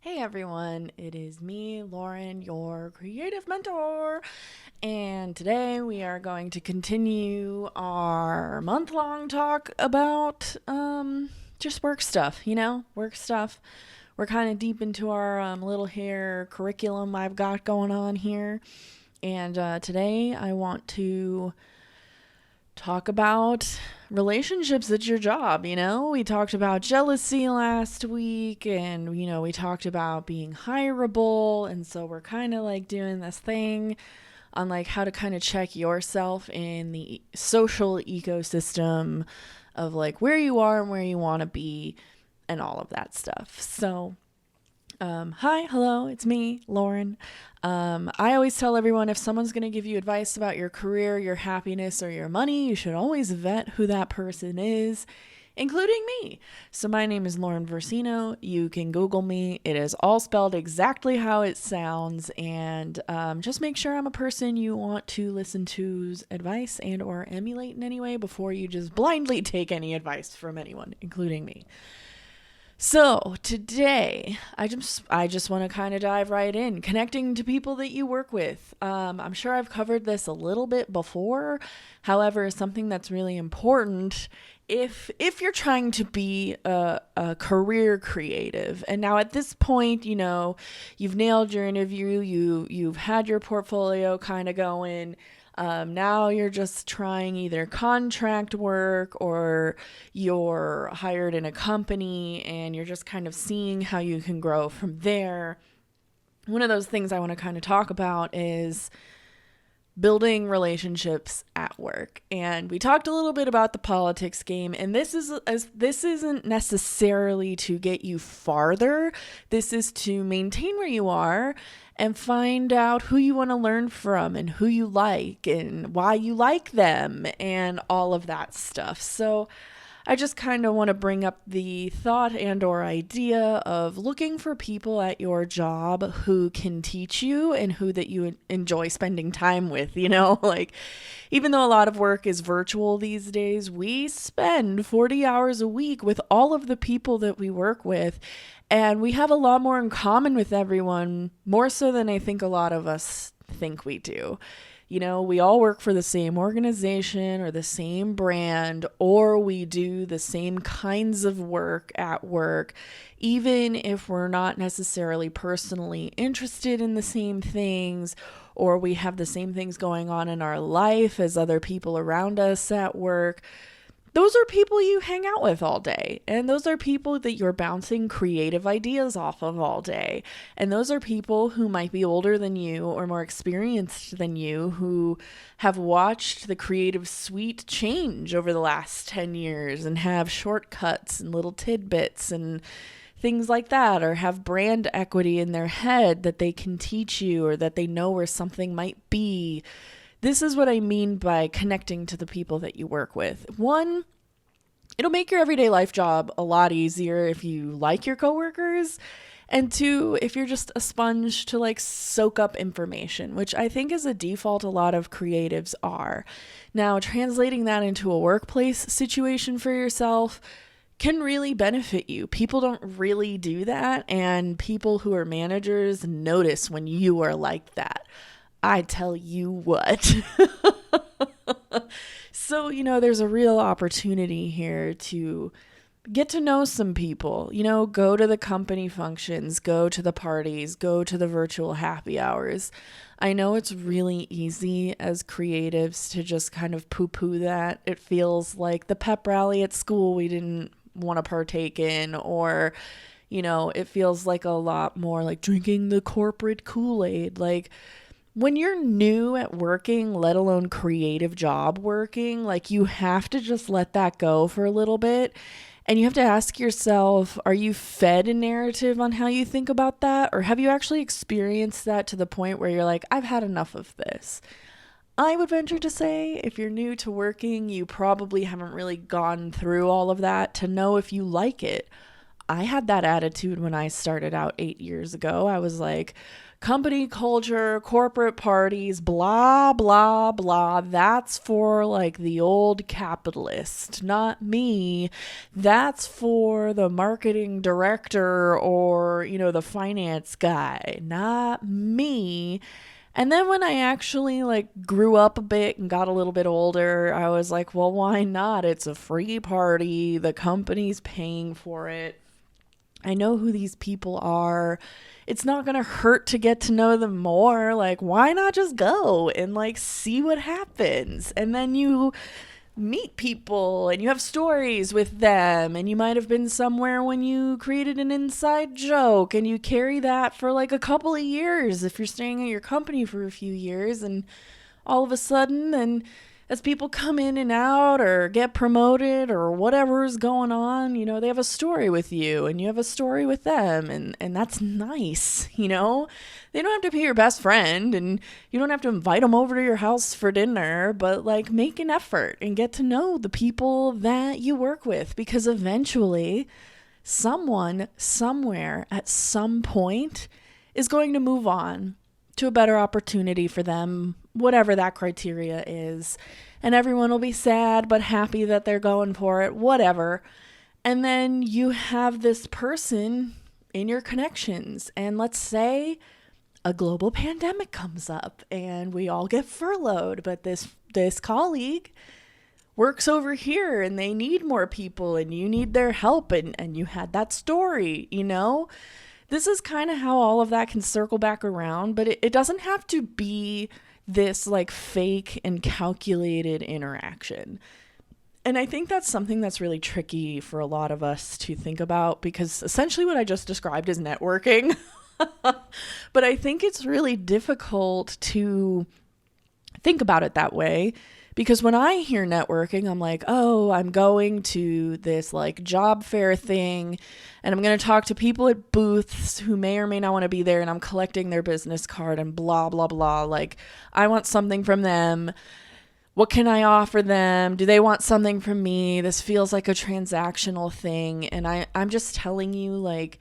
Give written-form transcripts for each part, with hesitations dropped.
Hey everyone, it is me, Lauren, your creative mentor, and today we are going to continue our month-long talk about just work stuff, work stuff. We're kind of deep into our little hair curriculum I've got going on here, and today I want to talk about relationships at your job. We talked about jealousy last week, and we talked about being hireable, and so we're kind of like doing this thing on like how to kind of check yourself in the social ecosystem of like where you are and where you want to be and all of that stuff. So hi, hello, it's me, Lauren. I always tell everyone if someone's going to give you advice about your career, your happiness, or your money, you should always vet who that person is, including me. So, my name is Lauren Versino. You can Google me, it is all spelled exactly how it sounds. And just make sure I'm a person you want to listen to's advice and/or emulate in any way before you just blindly take any advice from anyone, including me. So today, I just want to kind of dive right in, connecting to people that you work with. I'm sure I've covered this a little bit before. However, something that's really important if you're trying to be a career creative. And now at this point, you've nailed your interview, you've had your portfolio kind of going. Now you're just trying either contract work or you're hired in a company and you're just kind of seeing how you can grow from there. One of those things I want to kind of talk about is building relationships at work. And we talked a little bit about the politics game, and this isn't necessarily to get you farther. This is to maintain where you are and find out who you want to learn from and who you like and why you like them and all of that stuff. So I just kind of want to bring up the thought and or idea of looking for people at your job who can teach you and who that you enjoy spending time with, like even though a lot of work is virtual these days, we spend 40 hours a week with all of the people that we work with, and we have a lot more in common with everyone, more so than I think a lot of us think we do. We all work for the same organization or the same brand, or we do the same kinds of work at work, even if we're not necessarily personally interested in the same things, or we have the same things going on in our life as other people around us at work. Those are people you hang out with all day. And those are people that you're bouncing creative ideas off of all day. And those are people who might be older than you or more experienced than you, who have watched the creative suite change over the last 10 years and have shortcuts and little tidbits and things like that, or have brand equity in their head that they can teach you or that they know where something might be. This is what I mean by connecting to the people that you work with. One, it'll make your everyday life job a lot easier if you like your coworkers. And two, if you're just a sponge to like soak up information, which I think is a default a lot of creatives are. Now, translating that into a workplace situation for yourself can really benefit you. People don't really do that, and people who are managers notice when you are like that. I tell you what. So, there's a real opportunity here to get to know some people, go to the company functions, go to the parties, go to the virtual happy hours. I know it's really easy as creatives to just kind of poo poo that. It feels like the pep rally at school we didn't want to partake in, or, it feels like a lot more like drinking the corporate Kool-Aid. Like, when you're new at working, let alone creative job working, like you have to just let that go for a little bit. And you have to ask yourself, are you fed a narrative on how you think about that? Or have you actually experienced that to the point where you're like, I've had enough of this? I would venture to say if you're new to working, you probably haven't really gone through all of that to know if you like it. I had that attitude when I started out 8 years ago. I was like, company culture, corporate parties, blah, blah, blah. That's for like the old capitalist, not me. That's for the marketing director or, the finance guy, not me. And then when I actually like grew up a bit and got a little bit older, I was like, well, why not? It's a free party. The company's paying for it. I know who these people are. It's not going to hurt to get to know them more. Like, why not just go and like see what happens? And then you meet people and you have stories with them, and you might have been somewhere when you created an inside joke, and you carry that for like a couple of years if you're staying at your company for a few years. And all of a sudden, and as people come in and out or get promoted or whatever is going on, they have a story with you and you have a story with them. And that's nice, They don't have to be your best friend and you don't have to invite them over to your house for dinner, but like make an effort and get to know the people that you work with, because eventually someone somewhere at some point is going to move on to a better opportunity for them, whatever that criteria is. And everyone will be sad but happy that they're going for it, whatever. And then you have this person in your connections. And let's say a global pandemic comes up and we all get furloughed, but this colleague works over here and they need more people and you need their help, and you had that story, This is kind of how all of that can circle back around, but it doesn't have to be this like fake and calculated interaction. And I think that's something that's really tricky for a lot of us to think about, because essentially what I just described is networking. But I think it's really difficult to think about it that way, because when I hear networking, I'm like, oh, I'm going to this like job fair thing and I'm going to talk to people at booths who may or may not want to be there, and I'm collecting their business card and blah, blah, blah. Like, I want something from them. What can I offer them? Do they want something from me? This feels like a transactional thing. And I'm just telling you, like,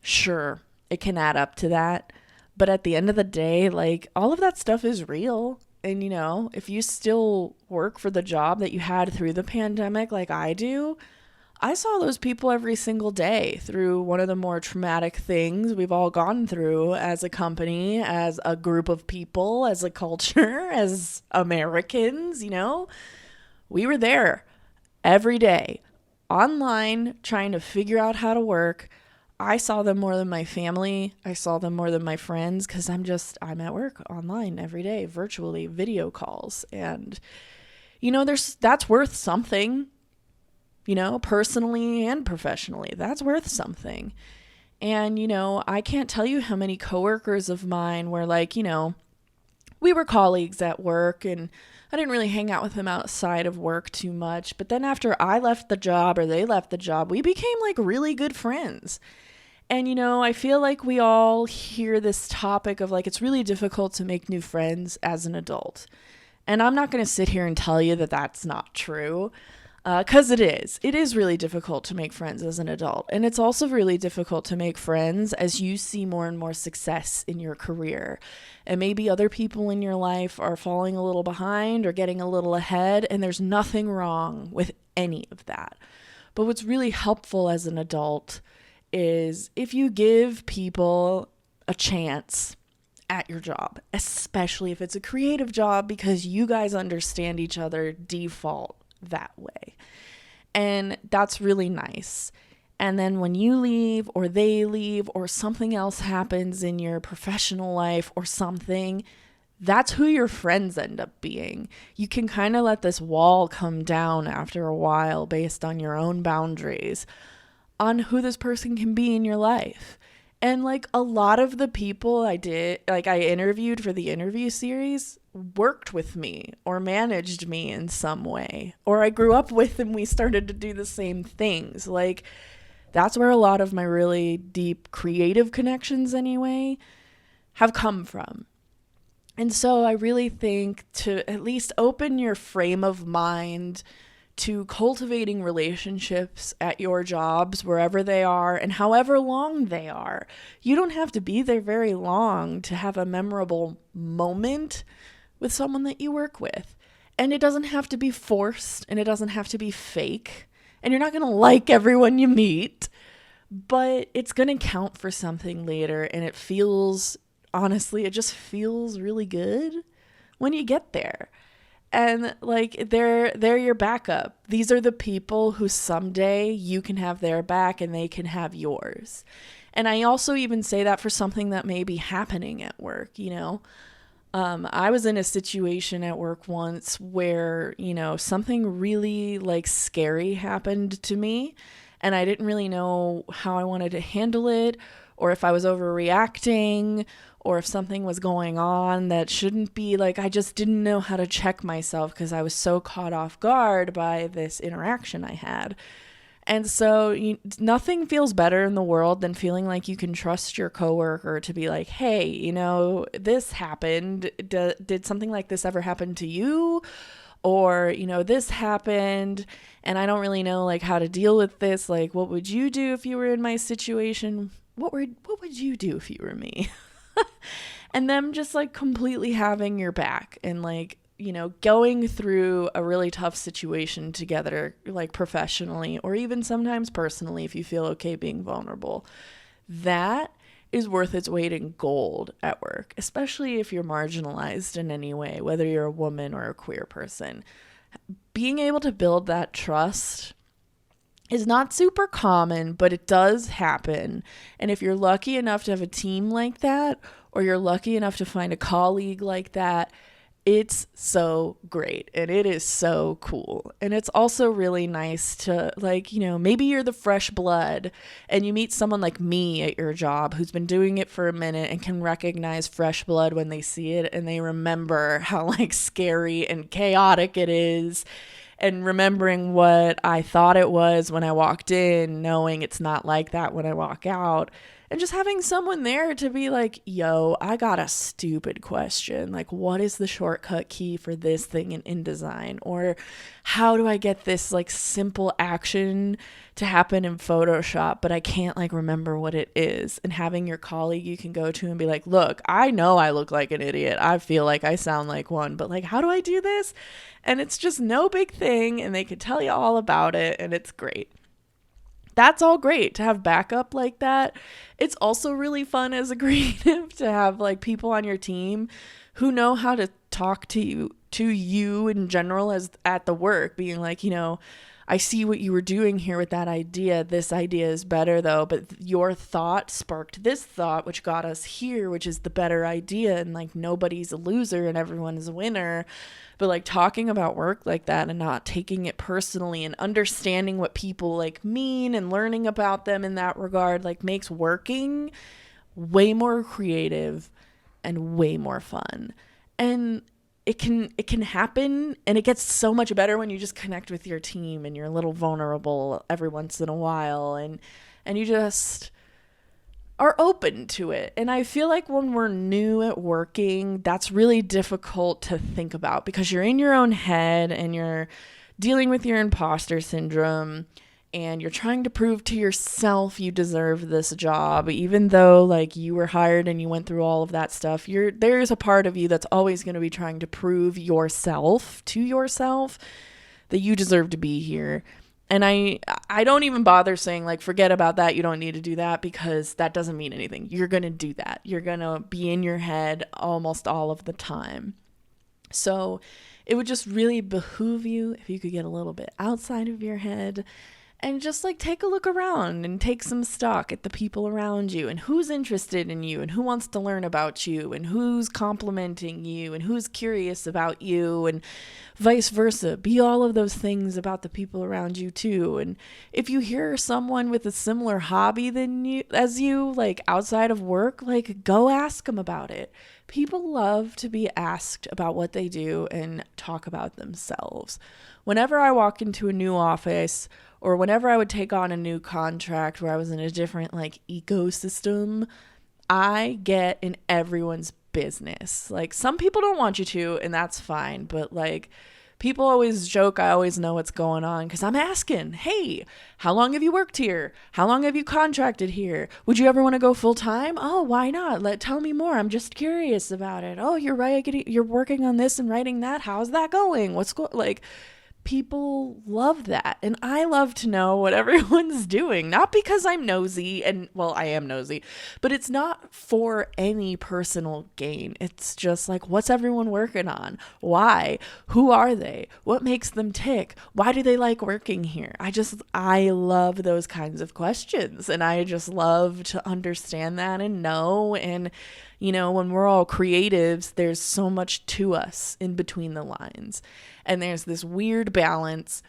sure, it can add up to that. But at the end of the day, like, all of that stuff is real. And, if you still work for the job that you had through the pandemic, like I do, I saw those people every single day through one of the more traumatic things we've all gone through as a company, as a group of people, as a culture, as Americans, We were there every day, online, trying to figure out how to work. I saw them more than my family. I saw them more than my friends, because I'm at work online every day, virtually, video calls. And, that's worth something, personally and professionally. That's worth something. And, I can't tell you how many coworkers of mine were like, we were colleagues at work and I didn't really hang out with them outside of work too much. But then after I left the job or they left the job, we became like really good friends. And, I feel like we all hear this topic of like, it's really difficult to make new friends as an adult. And I'm not going to sit here and tell you that that's not true, because it is. It is really difficult to make friends as an adult. And it's also really difficult to make friends as you see more and more success in your career. And maybe other people in your life are falling a little behind or getting a little ahead, and there's nothing wrong with any of that. But what's really helpful as an adult is if you give people a chance at your job, especially if it's a creative job, because you guys understand each other default that way. And that's really nice. And then when you leave or they leave or something else happens in your professional life or something, that's who your friends end up being. You can kind of let this wall come down after a while based on your own boundaries on who this person can be in your life. And like a lot of the people I interviewed for the interview series worked with me or managed me in some way, or I grew up with and we started to do the same things. Like, that's where a lot of my really deep creative connections anyway have come from. And so I really think to at least open your frame of mind to cultivating relationships at your jobs, wherever they are and however long they are. You don't have to be there very long to have a memorable moment with someone that you work with. And it doesn't have to be forced, and it doesn't have to be fake. And you're not going to like everyone you meet, but it's going to count for something later. And it feels, honestly, it just feels really good when you get there. And like they're your backup. These are the people who someday you can have their back and they can have yours. And I also even say that for something that may be happening at work, you know. I was in a situation at work once where, you know, something really like scary happened to me, and I didn't really know how I wanted to handle it, or if I was overreacting, or if something was going on that shouldn't be. Like, I just didn't know how to check myself because I was so caught off guard by this interaction I had. And so nothing feels better in the world than feeling like you can trust your coworker to be like, hey, you know, this happened. Did something like this ever happen to you? Or, you know, this happened and I don't really know like how to deal with this. Like, what would you do if you were in my situation? What would you do if you were me? And them just like completely having your back and like, you know, going through a really tough situation together, like professionally or even sometimes personally, if you feel okay being vulnerable. That is worth its weight in gold at work, especially if you're marginalized in any way, whether you're a woman or a queer person. Being able to build that trust is not super common, but it does happen. And if you're lucky enough to have a team like that, or you're lucky enough to find a colleague like that, it's so great and it is so cool. And it's also really nice to, like, you know, maybe you're the fresh blood and you meet someone like me at your job who's been doing it for a minute and can recognize fresh blood when they see it, and they remember how like scary and chaotic it is, and remembering what I thought it was when I walked in, knowing it's not like that when I walk out. And just having someone there to be like, yo, I got a stupid question. Like, what is the shortcut key for this thing in InDesign? Or how do I get this like simple action to happen in Photoshop, but I can't like remember what it is? And having your colleague you can go to and be like, look, I know I look like an idiot. I feel like I sound like one, but like, how do I do this? And it's just no big thing. And they could tell you all about it. And it's great. That's all great to have backup like that. It's also really fun as a creative to have like people on your team who know how to talk to you in general as at the work, being like, you know, I see what you were doing here with that idea. This idea is better though, but your thought sparked this thought, which got us here, which is the better idea. And like, nobody's a loser and everyone is a winner. But like, talking about work like that and not taking it personally and understanding what people like mean and learning about them in that regard, like, makes working way more creative and way more fun. And it can happen, and it gets so much better when you just connect with your team and you're a little vulnerable every once in a while, and you just are open to it. And I feel like when we're new at working, that's really difficult to think about because you're in your own head and you're dealing with your imposter syndrome and you're trying to prove to yourself you deserve this job, even though like you were hired and you went through all of that stuff. There's a part of you that's always going to be trying to prove yourself to yourself that you deserve to be here. And I don't even bother saying like, forget about that. You don't need to do that, because that doesn't mean anything. You're going to do that. You're going to be in your head almost all of the time. So it would just really behoove you if you could get a little bit outside of your head and just like take a look around and take some stock at the people around you and who's interested in you and who wants to learn about you and who's complimenting you and who's curious about you, and vice versa. Be all of those things about the people around you too. And if you hear someone with a similar hobby as you, like outside of work, like go ask them about it. People love to be asked about what they do and talk about themselves. Whenever I walk into a new office, or whenever I would take on a new contract where I was in a different like ecosystem, I get in everyone's business. Like, some people don't want you to, and that's fine, but like, People always joke I always know what's going on because I'm asking, hey, how long have you worked here? How long have you contracted here? Would you ever want to go full time? Oh, why not? Tell me more. I'm just curious about it. Oh, you're right. You're working on this and writing that. How's that going? Like, people love that. And I love to know what everyone's doing. Not because I'm nosy, and well, I am nosy, but it's not for any personal gain. It's just like, what's everyone working on? Why? Who are they? What makes them tick? Why do they like working here? I love those kinds of questions. And I just love to understand that and know. And when we're all creatives, there's so much to us in between the lines. And there's this weird balance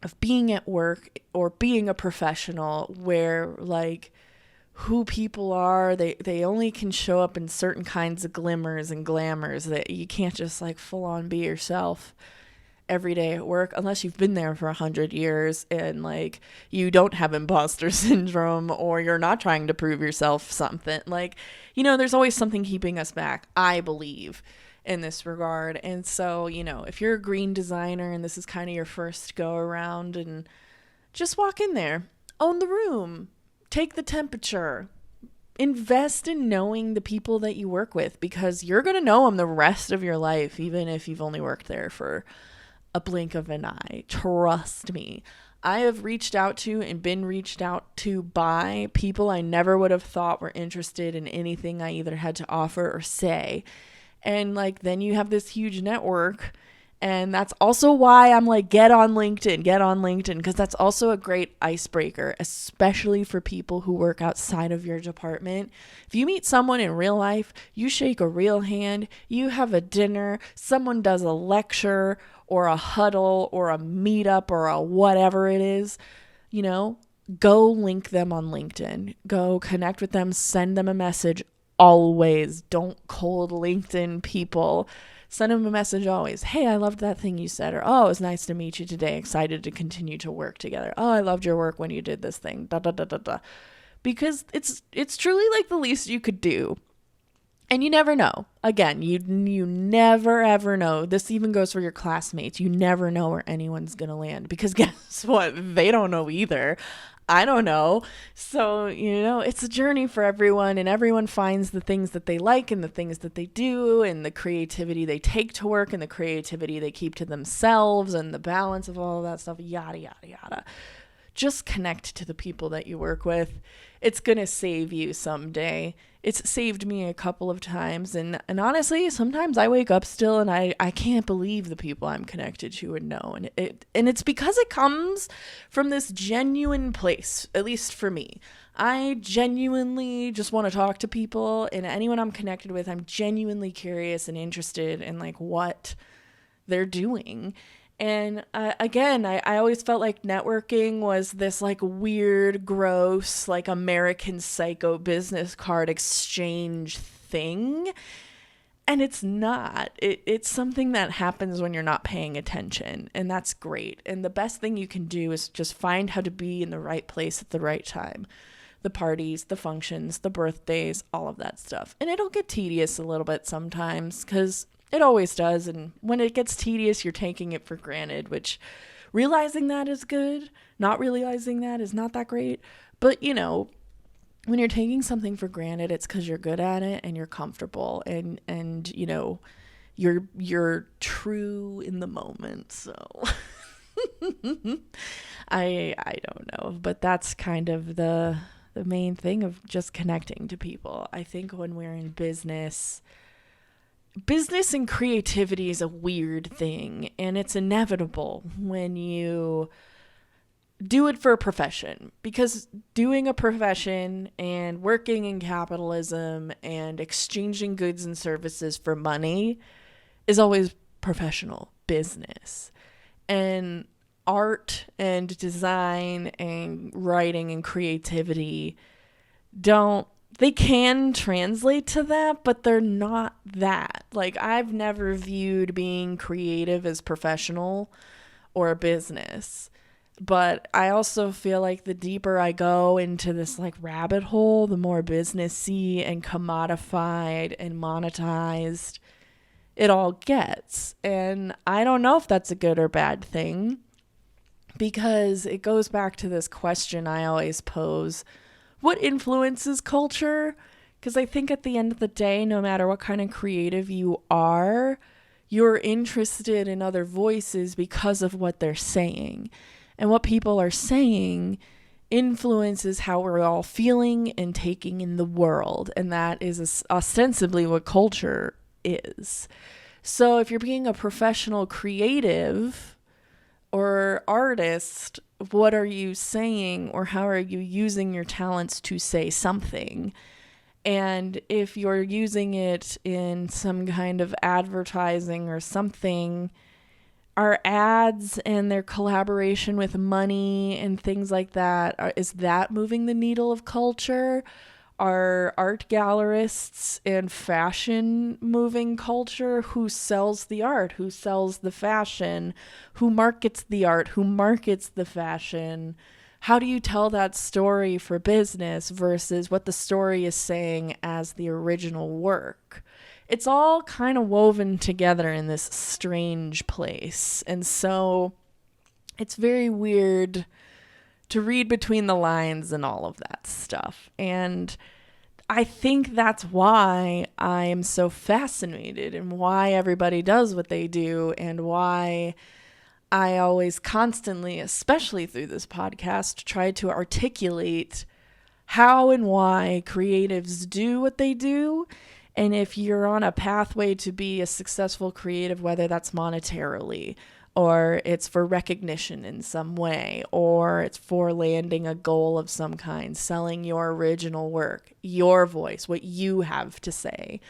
of being at work or being a professional where, like, who people are, they only can show up in certain kinds of glimmers and glamours, that you can't just, like, full on be yourself every day at work unless you've been there for 100 years and, like, you don't have imposter syndrome or you're not trying to prove yourself something. Like, there's always something keeping us back, I believe, in this regard. And so, if you're a green designer and this is kind of your first go around, and just walk in there, own the room, take the temperature, invest in knowing the people that you work with, because you're going to know them the rest of your life, even if you've only worked there for a blink of an eye. Trust me. I have reached out to and been reached out to by people I never would have thought were interested in anything I either had to offer or say. And, like, then you have this huge network. And that's also why I'm like, get on LinkedIn, because that's also a great icebreaker, especially for people who work outside of your department. If you meet someone in real life, you shake a real hand, you have a dinner, someone does a lecture or a huddle or a meetup or a whatever it is, go link them on LinkedIn. Go connect with them, send them a message. Always. Don't cold LinkedIn people. Send them a message always. Hey, I loved that thing you said. Or, oh, it was nice to meet you today. Excited to continue to work together. Oh, I loved your work when you did this thing. Da, da, da, da, da. Because it's truly like the least you could do. And you never know. Again, you never ever know. This even goes for your classmates. You never know where anyone's going to land. Because guess what? They don't know either. I don't know. So, it's a journey for everyone, and everyone finds the things that they like and the things that they do and the creativity they take to work and the creativity they keep to themselves and the balance of all of that stuff, yada, yada, yada. Just connect to the people that you work with. It's going to save you someday. It's saved me a couple of times. And honestly, sometimes I wake up still and I can't believe the people I'm connected to and know. And it's because it comes from this genuine place, at least for me. I genuinely just want to talk to people, and anyone I'm connected with, I'm genuinely curious and interested in, like, what they're doing. And I always felt like networking was this, like, weird, gross, like, American Psycho business card exchange thing. And it's not. It's something that happens when you're not paying attention. And that's great. And the best thing you can do is just find how to be in the right place at the right time. The parties, the functions, the birthdays, all of that stuff. And it'll get tedious a little bit sometimes, because it always does. And when it gets tedious, you're taking it for granted, which realizing that is good. Not realizing that is not that great. But, when you're taking something for granted, it's because you're good at it and you're comfortable and you're true in the moment. So I don't know, but that's kind of the main thing of just connecting to people. I think when we're in business and creativity is a weird thing, and it's inevitable when you do it for a profession, because doing a profession and working in capitalism and exchanging goods and services for money is always professional business. And art and design and writing and creativity they can translate to that, but they're not that. Like, I've never viewed being creative as professional or a business. But I also feel like the deeper I go into this, like, rabbit hole, the more businessy and commodified and monetized it all gets. And I don't know if that's a good or bad thing, because it goes back to this question I always pose: what influences culture? Because I think at the end of the day, no matter what kind of creative you are, you're interested in other voices because of what they're saying. And what people are saying influences how we're all feeling and taking in the world. And that is ostensibly what culture is. So if you're being a professional creative or artist, what are you saying, or how are you using your talents to say something? And if you're using it in some kind of advertising or something, are ads and their collaboration with money and things like that, is that moving the needle of culture? Are art gallerists and fashion moving culture? Who sells the art? Who sells the fashion? Who markets the art? Who markets the fashion? How do you tell that story for business versus what the story is saying as the original work? It's all kind of woven together in this strange place. And so it's very weird to read between the lines and all of that stuff. And I think that's why I am so fascinated, and why everybody does what they do, and why I always constantly, especially through this podcast, try to articulate how and why creatives do what they do. And if you're on a pathway to be a successful creative, whether that's monetarily, or it's for recognition in some way, or it's for landing a goal of some kind, selling your original work, your voice, what you have to say,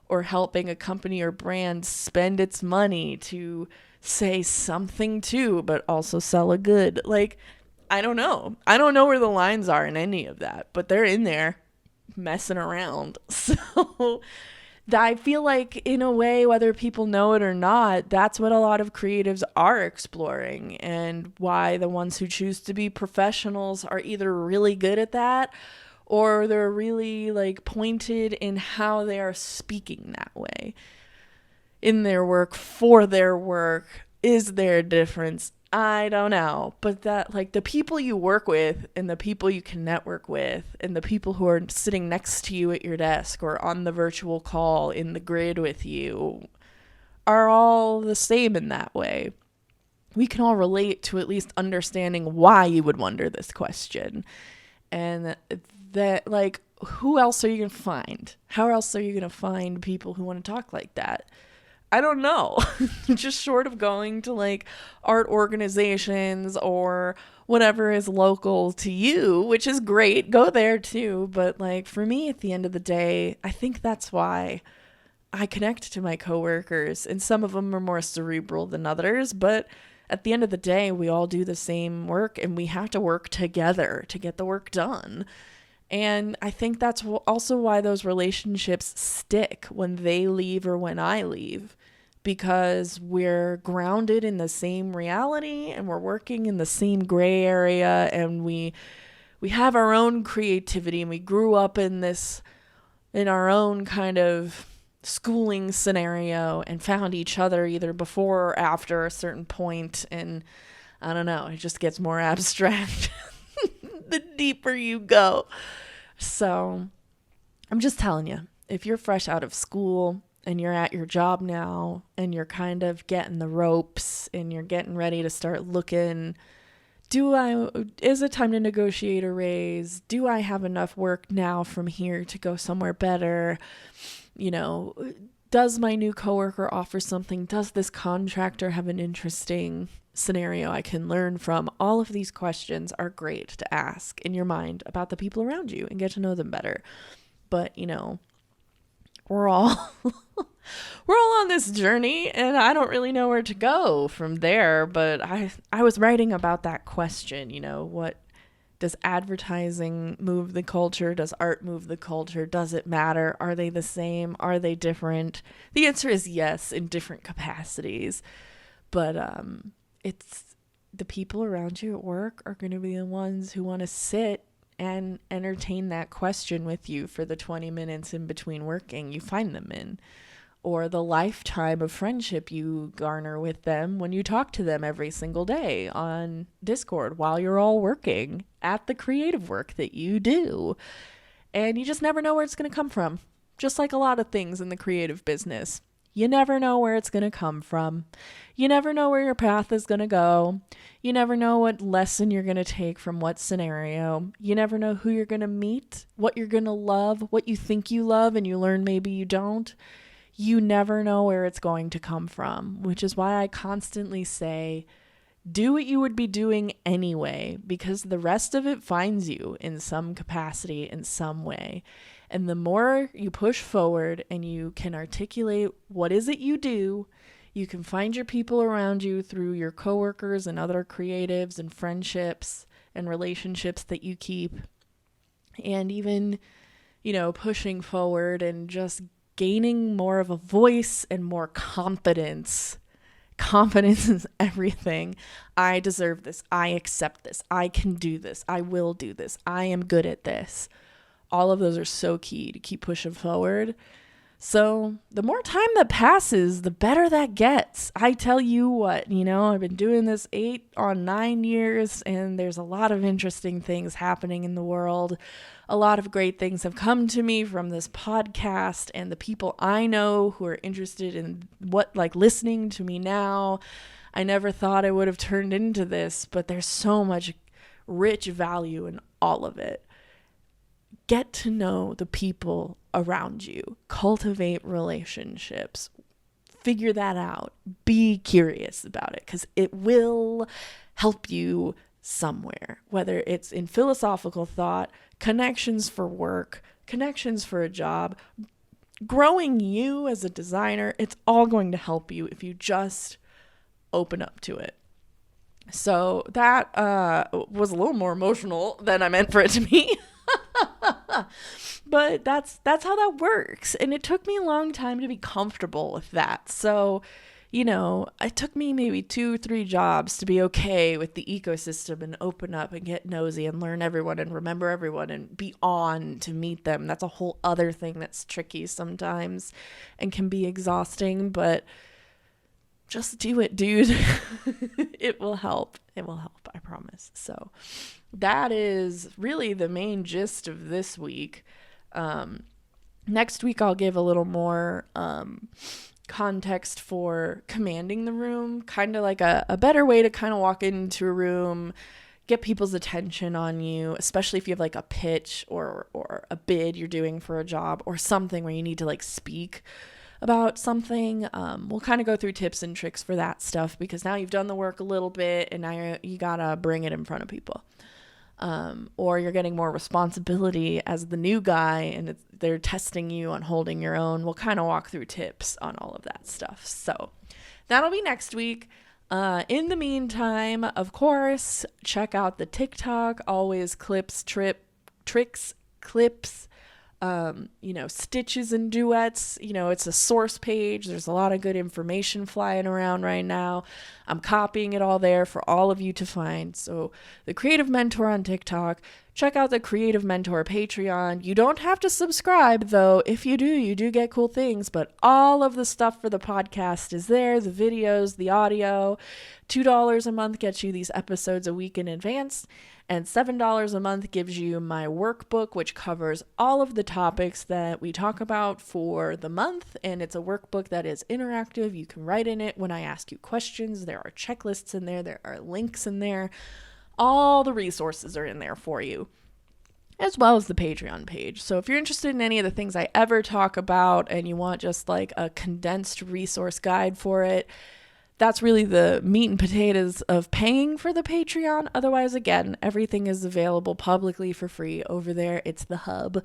or helping a company or brand spend its money to say something too, but also sell a good. Like, I don't know. I don't know where the lines are in any of that, but they're in there messing around. So I feel like, in a way, whether people know it or not, that's what a lot of creatives are exploring, and why the ones who choose to be professionals are either really good at that, or they're really like pointed in how they are speaking that way in their work, for their work. Is there a difference? I don't know. But that, like, the people you work with and the people you can network with and the people who are sitting next to you at your desk or on the virtual call in the grid with you are all the same in that way. We can all relate to at least understanding why you would wonder this question. And that, like, who else are you going to find? How else are you going to find people who want to talk like that? I don't know. Just short of going to like art organizations or whatever is local to you, which is great. Go there too. But like, for me, at the end of the day, I think that's why I connect to my coworkers, and some of them are more cerebral than others. But at the end of the day, we all do the same work, and we have to work together to get the work done. And I think that's also why those relationships stick when they leave or when I leave, because we're grounded in the same reality and we're working in the same gray area, and we have our own creativity, and we grew up in our own kind of schooling scenario and found each other either before or after a certain point. And I don't know, it just gets more abstract the deeper you go. So I'm just telling you, if you're fresh out of school and you're at your job now and you're kind of getting the ropes and you're getting ready to start looking, is it time to negotiate a raise? Do I have enough work now from here to go somewhere better? You know, does my new coworker offer something? Does this contractor have an interesting scenario I can learn from? All of these questions are great to ask in your mind about the people around you and get to know them better. But, you know, we're all on this journey, and I don't really know where to go from there. But I was writing about that question, you know, what does advertising move the culture? Does art move the culture? Does it matter? Are they the same? Are they different? The answer is yes, in different capacities. But it's the people around you at work are going to be the ones who want to sit and entertain that question with you for the 20 minutes in between working. You find them in or the lifetime of friendship you garner with them when you talk to them every single day on Discord while you're all working at the creative work that you do. And you just never know where it's going to come from. Just like a lot of things in the creative business. You never know where it's going to come from. You never know where your path is going to go. You never know what lesson you're going to take from what scenario. You never know who you're going to meet, what you're going to love, what you think you love and you learn maybe you don't. You never know where it's going to come from, which is why I constantly say, do what you would be doing anyway, because the rest of it finds you in some capacity, in some way. And the more you push forward and you can articulate what is it you do, you can find your people around you through your coworkers and other creatives and friendships and relationships that you keep. And even, pushing forward and just gaining more of a voice and more confidence. Confidence is everything. I deserve this. I accept this. I can do this. I will do this. I am good at this. All of those are so key to keep pushing forward. So the more time that passes, the better that gets. I tell you what, I've been doing this 9 years, and there's a lot of interesting things happening in the world. A lot of great things have come to me from this podcast and the people I know who are interested in listening to me now. I never thought I would have turned into this, but there's so much rich value in all of it. Get to know the people around you. Cultivate relationships. Figure that out. Be curious about it, because it will help you somewhere, whether it's in philosophical thought, connections for work, connections for a job, growing you as a designer. It's all going to help you if you just open up to it. So that was a little more emotional than I meant for it to be. But that's how that works. And it took me a long time to be comfortable with that. So, it took me maybe 2-3 jobs to be okay with the ecosystem and open up and get nosy and learn everyone and remember everyone and be on to meet them. That's a whole other thing that's tricky sometimes and can be exhausting, but just do it, dude. It will help. It will help, I promise. So that is really the main gist of this week. Next week, I'll give a little more context for commanding the room, kind of like a better way to kind of walk into a room, get people's attention on you, especially if you have like a pitch or a bid you're doing for a job or something where you need to speak about something. We'll kind of go through tips and tricks for that stuff, because now you've done the work a little bit and now you gotta bring it in front of people. Or you're getting more responsibility as the new guy and they're testing you on holding your own. We'll kind of walk through tips on all of that stuff. So that'll be next week. In the meantime, of course, check out the TikTok, always clips, tricks, clips, stitches and duets. It's a source page. There's a lot of good information flying around right now. I'm copying it all there for all of you to find. So the Creative Mentor on TikTok, check out the Creative Mentor Patreon. You don't have to subscribe, though. If you do, you do get cool things, but all of the stuff for the podcast is there, the videos, the audio. $2 a month gets you these episodes a week in advance. And $7 a month gives you my workbook, which covers all of the topics that we talk about for the month. And it's a workbook that is interactive. You can write in it when I ask you questions. There are checklists in there. There are links in there. All the resources are in there for you, as well as the Patreon page. So if you're interested in any of the things I ever talk about and you want just like a condensed resource guide for it, that's really the meat and potatoes of paying for the Patreon. Otherwise, again, everything is available publicly for free over there. It's the hub.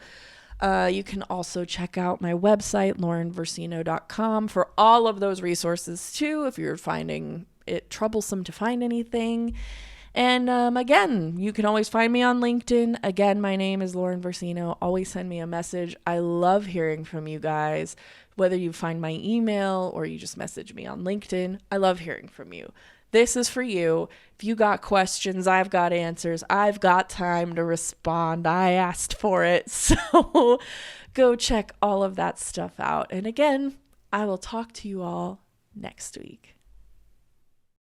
You can also check out my website, laurenversino.com, for all of those resources too, if you're finding it troublesome to find anything. And again, you can always find me on LinkedIn. Again, my name is Lauren Versino. Always send me a message. I love hearing from you guys. Whether you find my email or you just message me on LinkedIn, I love hearing from you. This is for you. If you got questions, I've got answers. I've got time to respond. I asked for it. So go check all of that stuff out. And again, I will talk to you all next week.